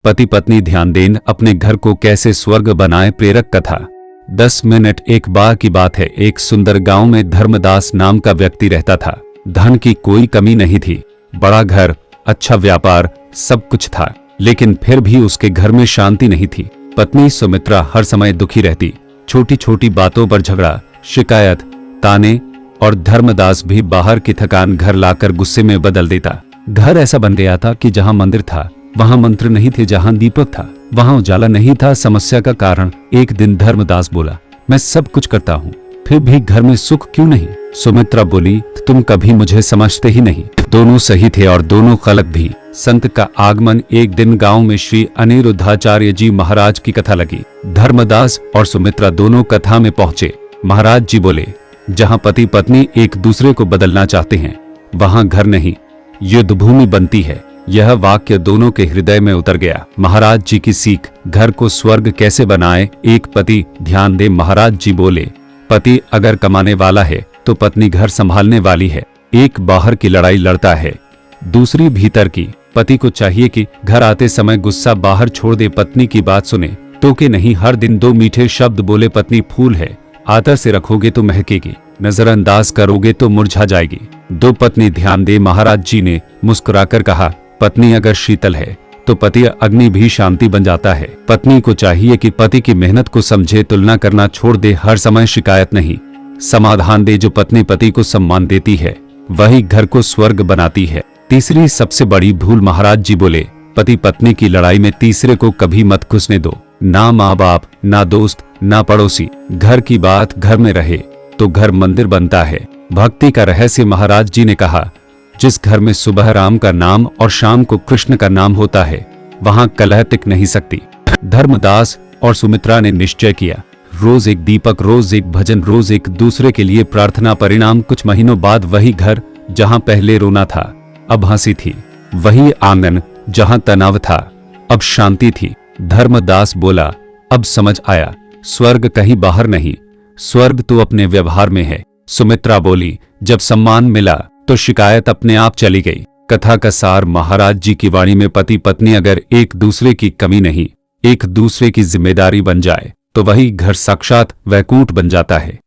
पति पत्नी ध्यान दें अपने घर को कैसे स्वर्ग बनाए। प्रेरक कथा। 10 मिनट। एक बार की बात है, एक सुंदर गांव में धर्मदास नाम का व्यक्ति रहता था। धन की कोई कमी नहीं थी, बड़ा घर, अच्छा व्यापार, सब कुछ था, लेकिन फिर भी उसके घर में शांति नहीं थी। पत्नी सुमित्रा हर समय दुखी रहती, छोटी छोटी बातों पर झगड़ा, शिकायत, ताने, और धर्मदास भी बाहर की थकान घर लाकर गुस्से में बदल देता। घर ऐसा बन गया था कि जहां मंदिर था वहां मंत्र नहीं थे, जहां दीपक था वहां उजाला नहीं था। समस्या का कारण एक दिन धर्मदास बोला, मैं सब कुछ करता हूँ फिर भी घर में सुख क्यों नहीं। सुमित्रा बोली, तुम कभी मुझे समझते ही नहीं। दोनों सही थे और दोनों गलत भी। संत का आगमन। एक दिन गांव में श्री अनिरुद्धाचार्य जी महाराज की कथा लगी। धर्मदास और सुमित्रा दोनों कथा में पहुंचे। महाराज जी बोले, जहां पति पत्नी एक दूसरे को बदलना चाहते हैं वहां घर नहीं, युद्ध भूमि बनती है। यह वाक्य दोनों के हृदय में उतर गया। महाराज जी की सीख, घर को स्वर्ग कैसे बनाए। एक पति ध्यान दे। महाराज जी बोले, पति अगर कमाने वाला है तो पत्नी घर संभालने वाली है। एक बाहर की लड़ाई लड़ता है, दूसरी भीतर की। पति को चाहिए कि घर आते समय गुस्सा बाहर छोड़ दे, पत्नी की बात सुने, टोके नहीं, हर दिन 2 मीठे शब्द बोले। पत्नी फूल है, आदर से रखोगे तो महकेगी, नजरअंदाज करोगे तो मुरझा जाएगी। 2 पत्नी ध्यान दे। महाराज जी ने मुस्कुराकर कहा, पत्नी अगर शीतल है तो पति अग्नि भी शांति बन जाता है। पत्नी को चाहिए कि पति की मेहनत को समझे, तुलना करना छोड़ दे, हर समय शिकायत नहीं, समाधान दे। जो पत्नी पति को सम्मान देती है वही घर को स्वर्ग बनाती है। तीसरी सबसे बड़ी भूल। महाराज जी बोले, पति पत्नी की लड़ाई में तीसरे को कभी मत घुसने दो, ना माँ बाप, ना दोस्त, ना पड़ोसी। घर की बात घर में रहे तो घर मंदिर बनता है। भक्ति का रहस्य। महाराज जी ने कहा, जिस घर में सुबह राम का नाम और शाम को कृष्ण का नाम होता है वहां कलह टिक नहीं सकती। धर्मदास और सुमित्रा ने निश्चय किया, रोज एक दीपक, रोज एक भजन, रोज एक दूसरे के लिए प्रार्थना। परिणाम, कुछ महीनों बाद वही घर जहां पहले रोना था अब हंसी थी, वही आंगन जहां तनाव था अब शांति थी। धर्मदास बोला, अब समझ आया, स्वर्ग कहीं बाहर नहीं, स्वर्ग तो अपने व्यवहार में है। सुमित्रा बोली, जब सम्मान मिला तो शिकायत अपने आप चली गई। कथा का सार। महाराज जी की वाणी में पति पत्नी अगर एक दूसरे की कमी नहीं, एक दूसरे की जिम्मेदारी बन जाए तो वही घर साक्षात वैकुंठ बन जाता है।